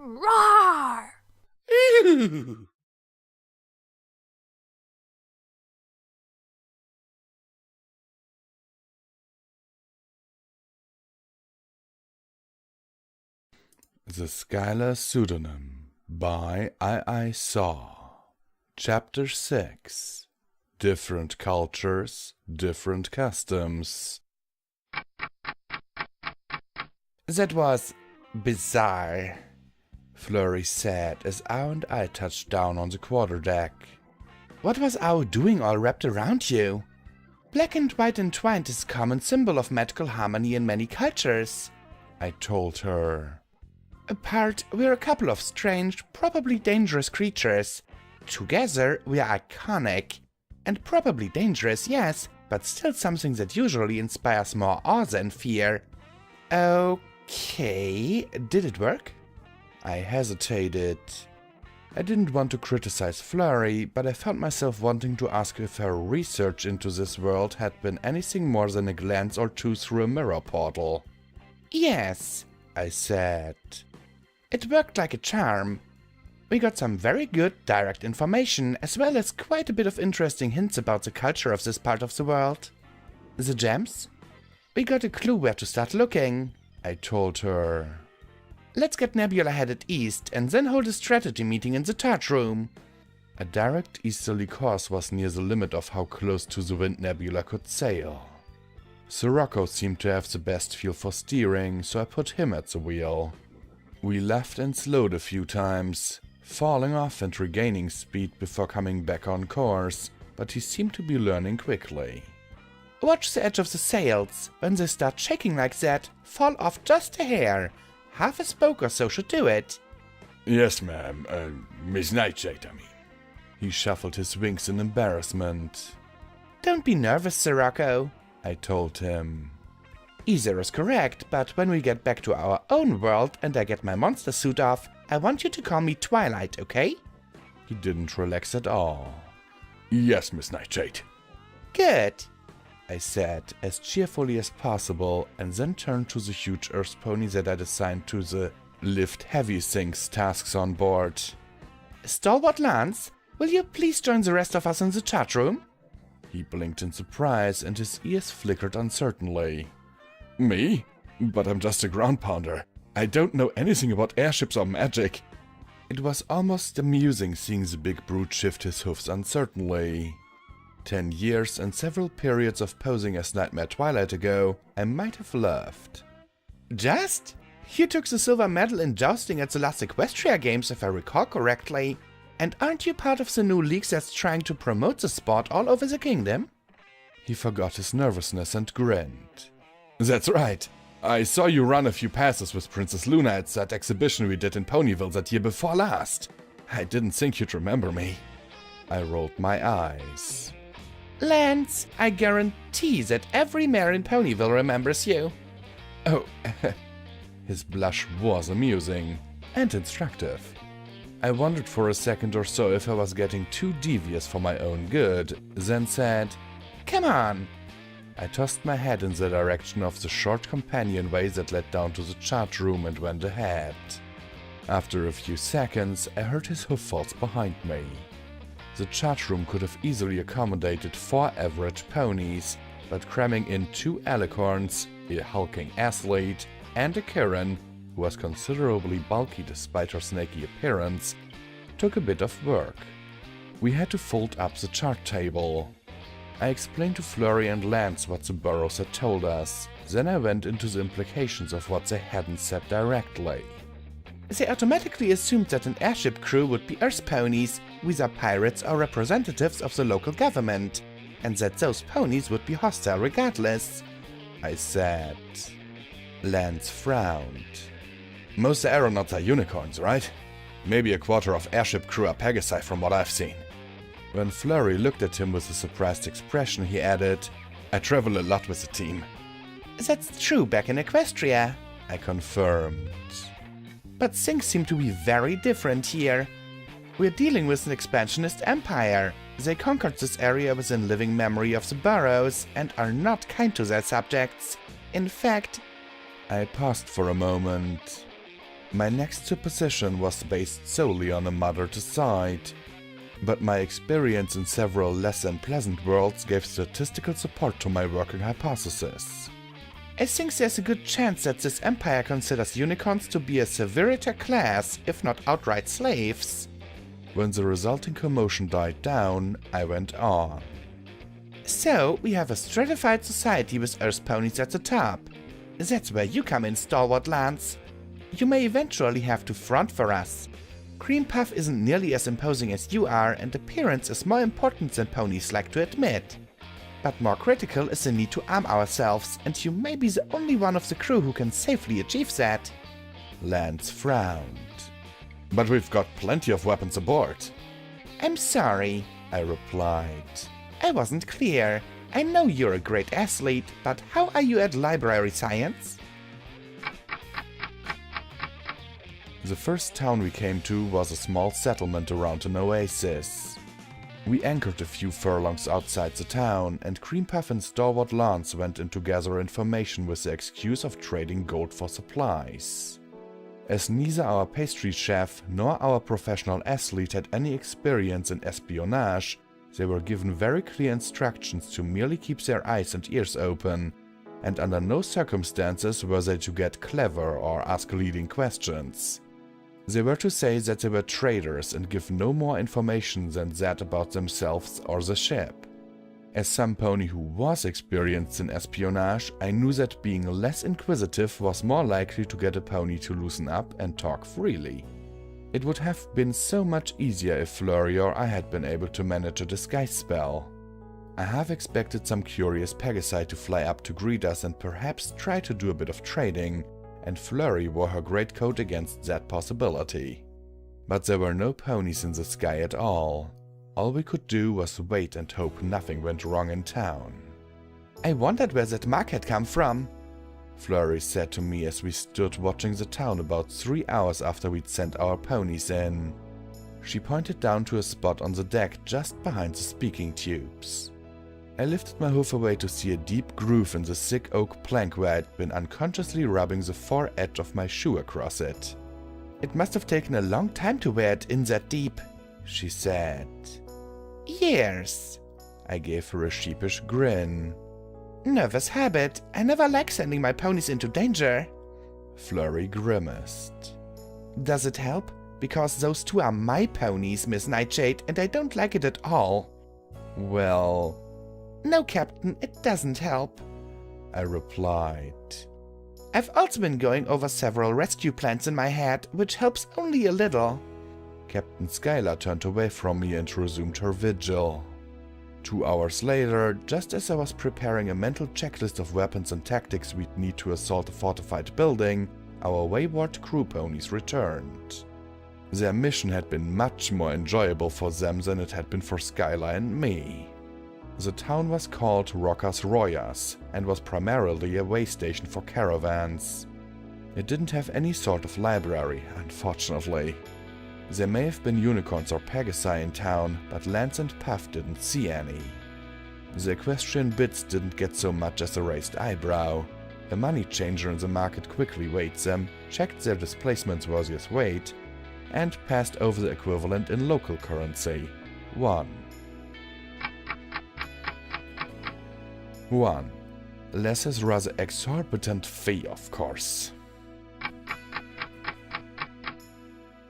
Roar! Ew. The Skyla Pseudonym by iisaw. Chapter 6. Different Cultures, Different Customs. That was bizarre, Flurry said as Ow and I touched down on the quarterdeck. What was Ow doing all wrapped around you? Black and white entwined is a common symbol of magical harmony in many cultures, I told her. Apart, we're a couple of strange, probably dangerous creatures. Together, we are iconic. And probably dangerous, yes, but still something that usually inspires more awe than fear. Okay, did it work? I hesitated. I didn't want to criticize Flurry, but I found myself wanting to ask if her research into this world had been anything more than a glance or two through a mirror portal. Yes, I said. It worked like a charm. We got some very good direct information, as well as quite a bit of interesting hints about the culture of this part of the world. The gems? We got a clue where to start looking, I told her. Let's get Nebula headed east, and then hold a strategy meeting in the chart room. A direct easterly course was near the limit of how close to the wind Nebula could sail. Sirocco seemed to have the best feel for steering, so I put him at the wheel. We left and slowed a few times, falling off and regaining speed before coming back on course, but he seemed to be learning quickly. Watch the edge of the sails. When they start shaking like that, fall off just a hair. Half a spoke or so should do it. Yes, ma'am. Miss Nightshade, I mean. He shuffled his wings in embarrassment. Don't be nervous, Sirocco, I told him. Either is correct, but when we get back to our own world and I get my monster suit off, I want you to call me Twilight, okay? He didn't relax at all. Yes, Miss Nightshade. Good, I said, as cheerfully as possible, and then turned to the huge earth pony that I'd assigned to the lift heavy things tasks on board. Stalwart Lance, will you please join the rest of us in the chat room? He blinked in surprise and his ears flickered uncertainly. Me? But I'm just a ground pounder. I don't know anything about airships or magic. It was almost amusing seeing the big brute shift his hoofs uncertainly. 10 years and several periods of posing as Nightmare Twilight ago, I might have laughed. Just? You took the silver medal in jousting at the last Equestria Games if I recall correctly. And aren't you part of the new league that's trying to promote the sport all over the kingdom? He forgot his nervousness and grinned. That's right. I saw you run a few passes with Princess Luna at that exhibition we did in Ponyville that year before last. I didn't think you'd remember me. I rolled my eyes. Lance, I guarantee that every mare in Ponyville remembers you. Oh, his blush was amusing and instructive. I wondered for a second or so if I was getting too devious for my own good, then said, Come on! I tossed my head in the direction of the short companionway that led down to the chart room and went ahead. After a few seconds, I heard his hoofballs behind me. The chart room could have easily accommodated 4 average ponies, but cramming in 2 alicorns, a hulking athlete, and a Kirin, who was considerably bulky despite her snaky appearance, took a bit of work. We had to fold up the chart table. I explained to Flurry and Lance what the burrows had told us, then I went into the implications of what they hadn't said directly. They automatically assumed that an airship crew would be Earth ponies, either pirates or representatives of the local government, and that those ponies would be hostile regardless, I said. Lance frowned. Most aeronauts are unicorns, right? Maybe a quarter of airship crew are Pegasi from what I've seen. When Flurry looked at him with a surprised expression, he added, I travel a lot with the team. That's true back in Equestria, I confirmed. But things seem to be very different here. We're dealing with an expansionist empire. They conquered this area within living memory of the burrows and are not kind to their subjects. In fact, I paused for a moment. My next supposition was based solely on a mother-to-side, but my experience in several less than pleasant worlds gave statistical support to my working hypothesis. I think there's a good chance that this empire considers unicorns to be a severitor class, if not outright slaves. When the resulting commotion died down, I went on. So, we have a stratified society with Earth ponies at the top. That's where you come in, stalwart Lance. You may eventually have to front for us. Cream Puff isn't nearly as imposing as you are, and appearance is more important than ponies like to admit. But more critical is the need to arm ourselves, and you may be the only one of the crew who can safely achieve that. Lance frowned. But we've got plenty of weapons aboard. I'm sorry, I replied. I wasn't clear. I know you're a great athlete, but how are you at library science? The first town we came to was a small settlement around an oasis. We anchored a few furlongs outside the town, and Cream Puff and Stalwart Lance went in to gather information with the excuse of trading gold for supplies. As neither our pastry chef nor our professional athlete had any experience in espionage, they were given very clear instructions to merely keep their eyes and ears open, and under no circumstances were they to get clever or ask leading questions. They were to say that they were traders and give no more information than that about themselves or the ship. As some pony who was experienced in espionage, I knew that being less inquisitive was more likely to get a pony to loosen up and talk freely. It would have been so much easier if Flurry or I had been able to manage a disguise spell. I have expected some curious Pegasi to fly up to greet us and perhaps try to do a bit of trading, and Flurry wore her greatcoat against that possibility. But there were no ponies in the sky at all. All we could do was wait and hope nothing went wrong in town. I wondered where that mark had come from, Flurry said to me as we stood watching the town about 3 hours after we'd sent our ponies in. She pointed down to a spot on the deck just behind the speaking tubes. I lifted my hoof away to see a deep groove in the thick oak plank where I'd been unconsciously rubbing the fore edge of my shoe across it. It must have taken a long time to wear it in that deep, she said. Years. I gave her a sheepish grin. Nervous habit. I never like sending my ponies into danger. Flurry grimaced. Does it help? Because those two are my ponies, Miss Nightshade, and I don't like it at all. Well... No, Captain, it doesn't help, I replied. I've also been going over several rescue plans in my head, which helps only a little. Captain Skyla turned away from me and resumed her vigil. 2 hours later, just as I was preparing a mental checklist of weapons and tactics we'd need to assault a fortified building, our wayward crew ponies returned. Their mission had been much more enjoyable for them than it had been for Skyla and me. The town was called Rocas Royas and was primarily a way station for caravans. It didn't have any sort of library, unfortunately. There may have been unicorns or Pegasi in town, but Lance and Puff didn't see any. The equestrian bits didn't get so much as a raised eyebrow. A money changer in the market quickly weighed them, checked their displacement's worthiest weight, and passed over the equivalent in local currency, 1. 1. Les's rather exorbitant fee, of course.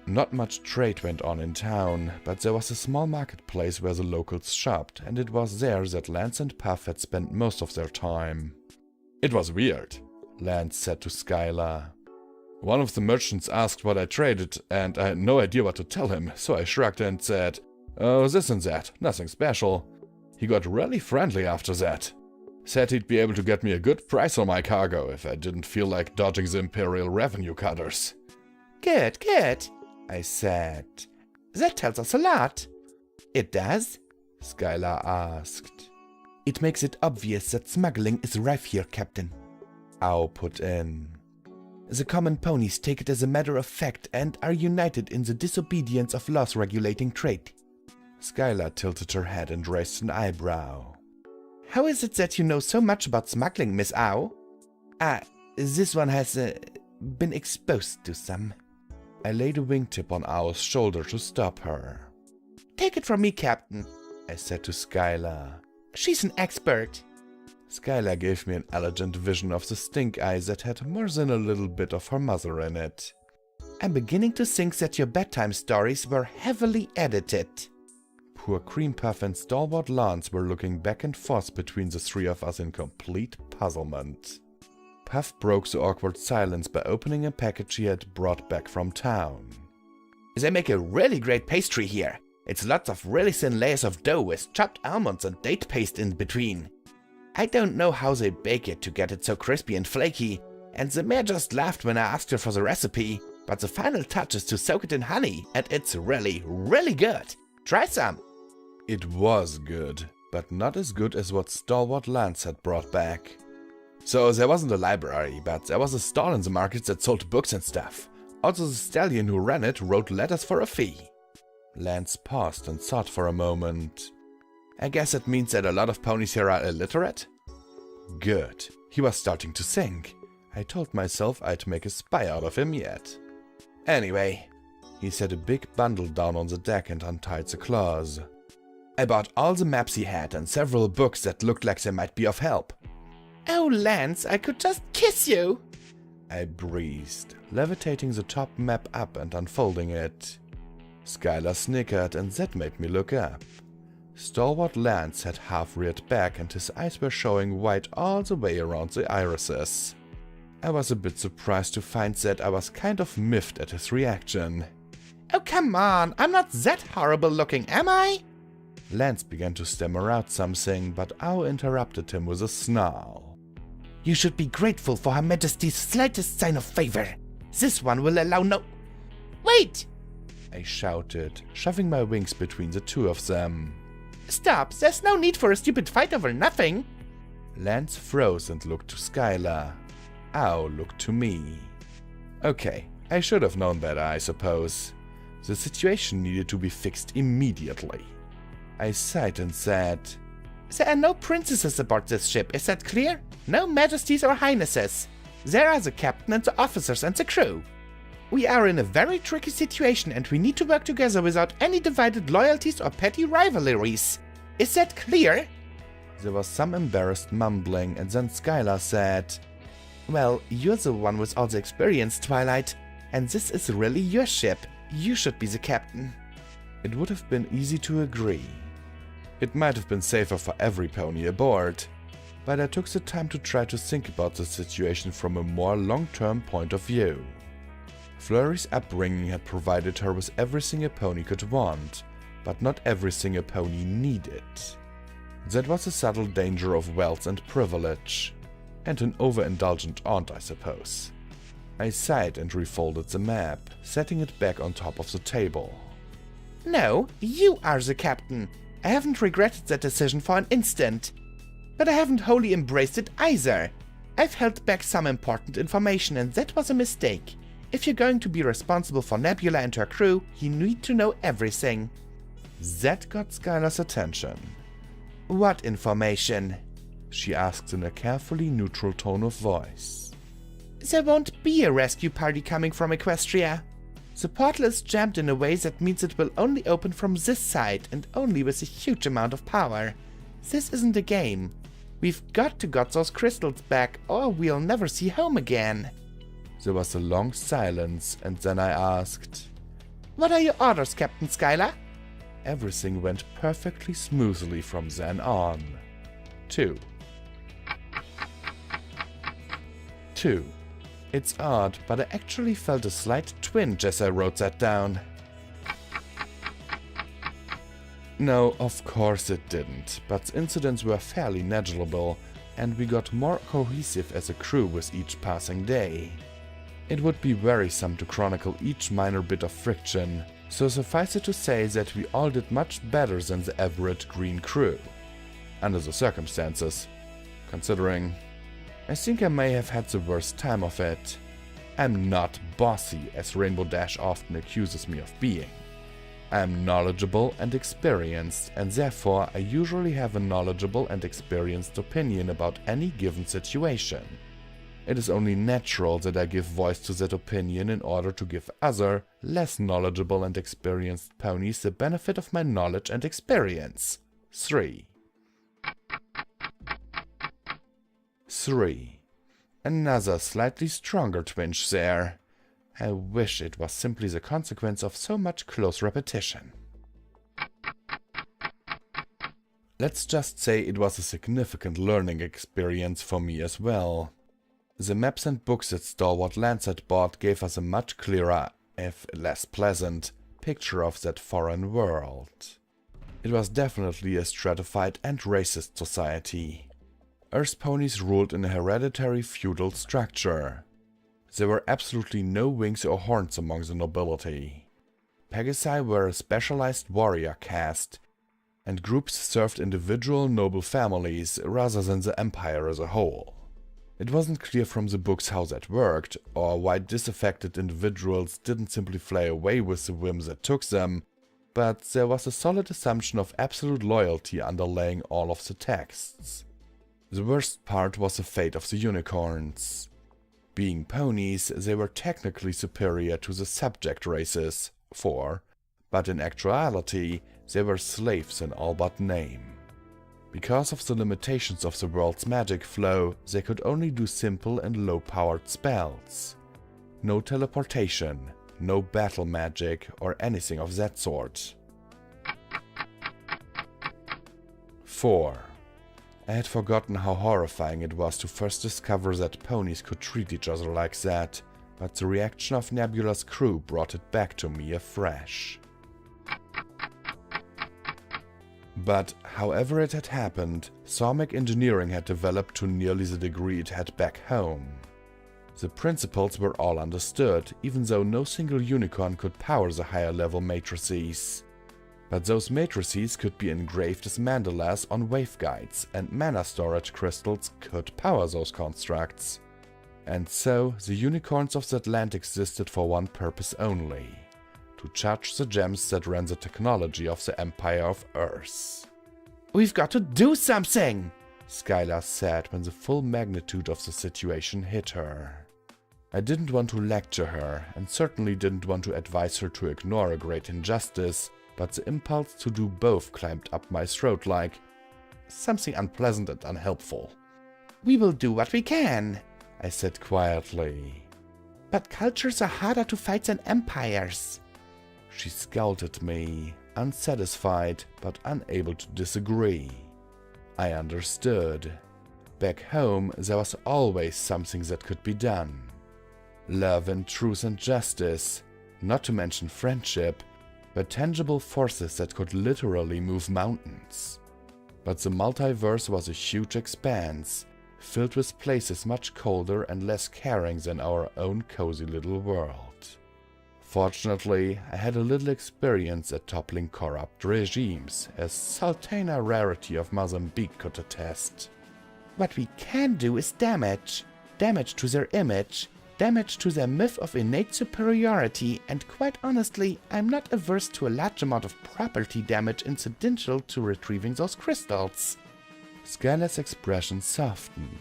Not much trade went on in town, but there was a small marketplace where the locals shopped, and it was there that Lance and Puff had spent most of their time. It was weird, Lance said to Skyla. One of the merchants asked what I traded, and I had no idea what to tell him, so I shrugged and said, "Oh, this and that, nothing special." He got really friendly after that. Said he'd be able to get me a good price on my cargo if I didn't feel like dodging the Imperial revenue cutters. Good, good, I said. That tells us a lot. It does? Skyla asked. It makes it obvious that smuggling is rife here, Captain. Ow put in. The common ponies take it as a matter of fact and are united in the disobedience of laws regulating trade. Skyla tilted her head and raised an eyebrow. How is it that you know so much about smuggling, Miss Ow? This one has been exposed to some. I laid a wingtip on Owl's shoulder to stop her. "Take it from me, Captain," I said to Skyla. "She's an expert." Skyla gave me an elegant vision of the stink eye that had more than a little bit of her mother in it. "I'm beginning to think that your bedtime stories were heavily edited." Poor Cream Puff and Stalwart Lance were looking back and forth between the three of us in complete puzzlement. Puff broke the awkward silence by opening a package he had brought back from town. "They make a really great pastry here. It's lots of really thin layers of dough with chopped almonds and date paste in between. I don't know how they bake it to get it so crispy and flaky, and the mayor just laughed when I asked her for the recipe, but the final touch is to soak it in honey, and it's really, really good. Try some." It was good, but not as good as what Stalwart Lance had brought back. "So there wasn't a library, but there was a stall in the market that sold books and stuff. Also the stallion who ran it wrote letters for a fee." Lance paused and thought for a moment. "I guess that means that a lot of ponies here are illiterate?" Good. He was starting to think. I told myself I'd make a spy out of him yet. "Anyway," he set a big bundle down on the deck and untied the claws. "I bought all the maps he had and several books that looked like they might be of help." "Oh, Lance, I could just kiss you!" I breathed, levitating the top map up and unfolding it. Skyla snickered, and that made me look up. Stalwart Lance had half-reared back and his eyes were showing white all the way around the irises. I was a bit surprised to find that I was kind of miffed at his reaction. "Oh, come on, I'm not that horrible looking, am I?" Lance began to stammer out something, but Ow interrupted him with a snarl. "You should be grateful for Her Majesty's slightest sign of favor. This one will allow no— Wait!" I shouted, shoving my wings between the two of them. "Stop, there's no need for a stupid fight over nothing." Lance froze and looked to Skyla. Ow looked to me. Okay, I should have known better, I suppose. The situation needed to be fixed immediately. I sighed and said, "There are no princesses aboard this ship, is that clear? No majesties or highnesses. There are the captain and the officers and the crew. We are in a very tricky situation and we need to work together without any divided loyalties or petty rivalries. Is that clear?" There was some embarrassed mumbling, and then Skyla said, "Well, you're the one with all the experience, Twilight, and this is really your ship. You should be the captain." It would have been easy to agree. It might have been safer for every pony aboard, but I took the time to try to think about the situation from a more long-term point of view. Flurry's upbringing had provided her with everything a pony could want, but not everything a pony needed. That was a subtle danger of wealth and privilege, and an overindulgent aunt, I suppose. I sighed and refolded the map, setting it back on top of the table. "No, you are the captain. I haven't regretted that decision for an instant. But I haven't wholly embraced it either. I've held back some important information and that was a mistake. If you're going to be responsible for Nebula and her crew, you need to know everything." That got Skyla's attention. "What information?" she asked in a carefully neutral tone of voice. "There won't be a rescue party coming from Equestria. The portal is jammed in a way that means it will only open from this side and only with a huge amount of power. This isn't a game. We've got to get those crystals back or we'll never see home again." There was a long silence, and then I asked, "What are your orders, Captain Skyla?" Everything went perfectly smoothly from then on. 2. It's odd, but I actually felt a slight twinge as I wrote that down. No, of course it didn't, but the incidents were fairly negligible, and we got more cohesive as a crew with each passing day. It would be wearisome to chronicle each minor bit of friction, so suffice it to say that we all did much better than the average green crew. Under the circumstances. Considering, I think I may have had the worst time of it. I'm not bossy, as Rainbow Dash often accuses me of being. I'm knowledgeable and experienced, and therefore I usually have a knowledgeable and experienced opinion about any given situation. It is only natural that I give voice to that opinion in order to give other, less knowledgeable and experienced ponies the benefit of my knowledge and experience. 3. Another slightly stronger twinge there. I wish it was simply the consequence of so much close repetition. Let's just say it was a significant learning experience for me as well. The maps and books that Stalwart Lance had bought gave us a much clearer, if less pleasant, picture of that foreign world. It was definitely a stratified and racist society. Earth ponies ruled in a hereditary feudal structure. There were absolutely no wings or horns among the nobility. Pegasi were a specialized warrior caste, and groups served individual noble families rather than the empire as a whole. It wasn't clear from the books how that worked, or why disaffected individuals didn't simply fly away with the whim that took them, but there was a solid assumption of absolute loyalty underlying all of the texts. The worst part was the fate of the unicorns. Being ponies, they were technically superior to the subject races, 4, but in actuality, they were slaves in all but name. Because of the limitations of the world's magic flow, they could only do simple and low-powered spells. No teleportation, no battle magic, or anything of that sort. 4. I had forgotten how horrifying it was to first discover that ponies could treat each other like that, but the reaction of Nebula's crew brought it back to me afresh. But, however it had happened, Sawmic engineering had developed to nearly the degree it had back home. The principles were all understood, even though no single unicorn could power the higher-level matrices. But those matrices could be engraved as mandalas on waveguides, and mana storage crystals could power those constructs. And so, the unicorns of that land existed for one purpose only: to charge the gems that ran the technology of the Empire of Earth. "We've got to do something!" Skyla said when the full magnitude of the situation hit her. I didn't want to lecture her, and certainly didn't want to advise her to ignore a great injustice, but the impulse to do both climbed up my throat like something unpleasant and unhelpful. "We will do what we can," I said quietly. "But cultures are harder to fight than empires." She scowled at me, unsatisfied but unable to disagree. I understood. Back home, there was always something that could be done. Love and truth and justice, not to mention friendship, were tangible forces that could literally move mountains. But the multiverse was a huge expanse, filled with places much colder and less caring than our own cozy little world. Fortunately, I had a little experience at toppling corrupt regimes, as Sultana Rarity of Mozambique could attest. "What we can do is damage. Damage to their image, damage to their myth of innate superiority, and quite honestly, I'm not averse to a large amount of property damage incidental to retrieving those crystals." Skyla's expression softened.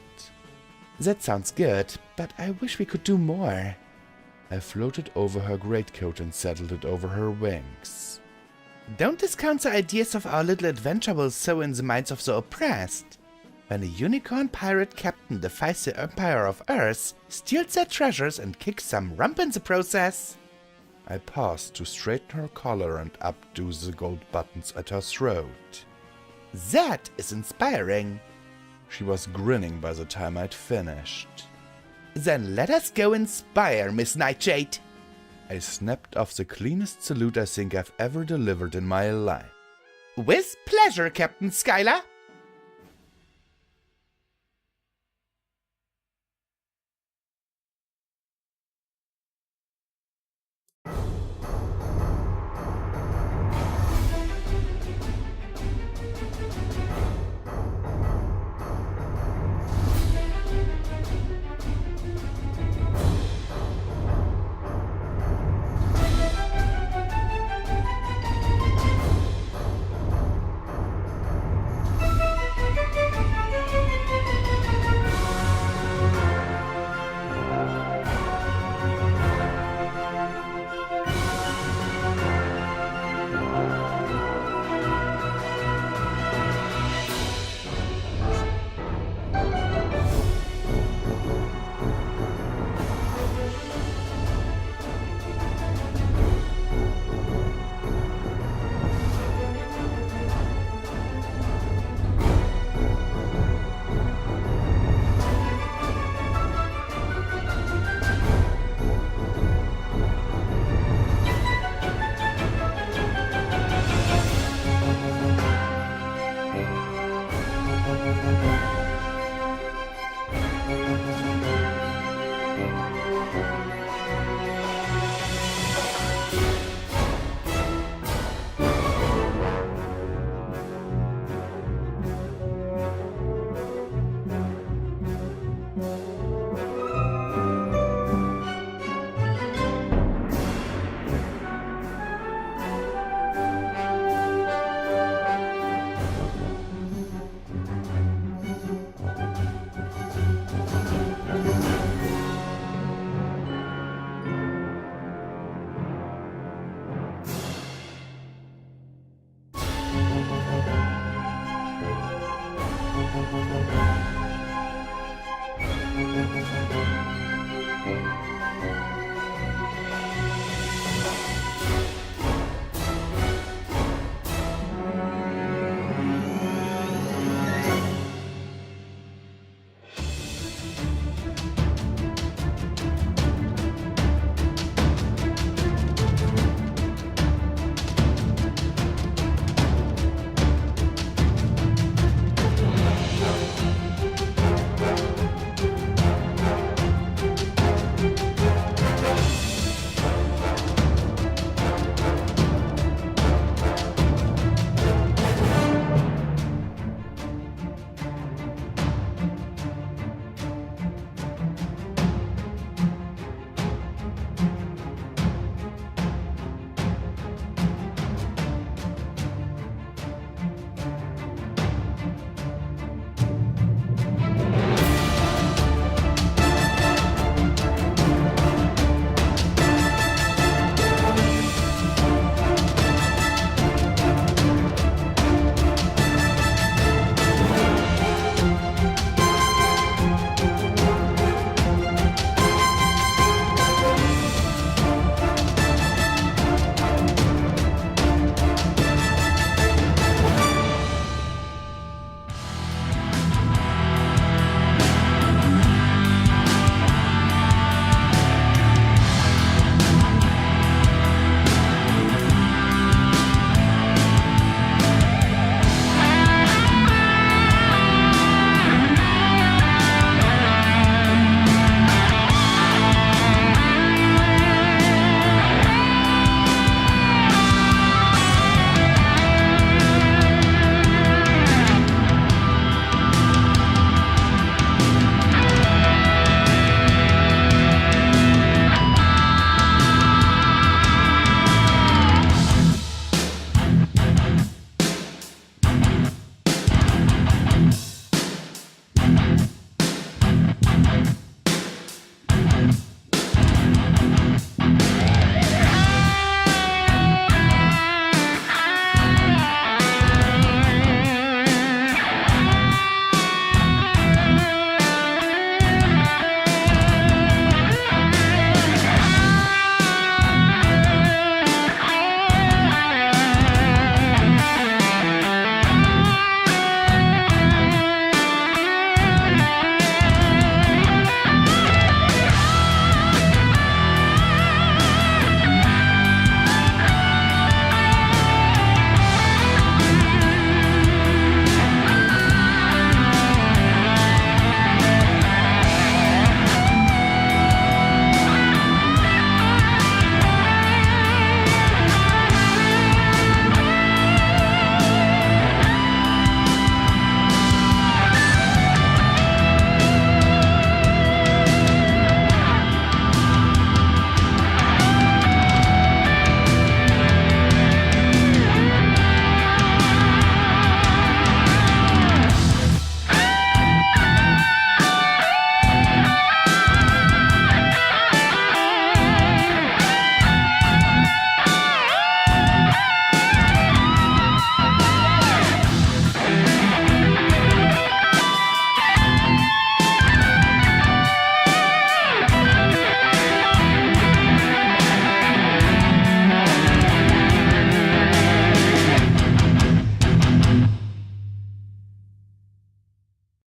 "That sounds good, but I wish we could do more." I floated over her greatcoat and settled it over her wings. "Don't discount the ideas of our little adventure will sow in the minds of the oppressed. When a unicorn pirate captain defies the Empire of Earth, steals their treasures and kicks some rump in the process." I paused to straighten her collar and updo the gold buttons at her throat. "That is inspiring." She was grinning by the time I'd finished. "Then let us go inspire, Miss Nightshade." I snapped off the cleanest salute I think I've ever delivered in my life. "With pleasure, Captain Skyla."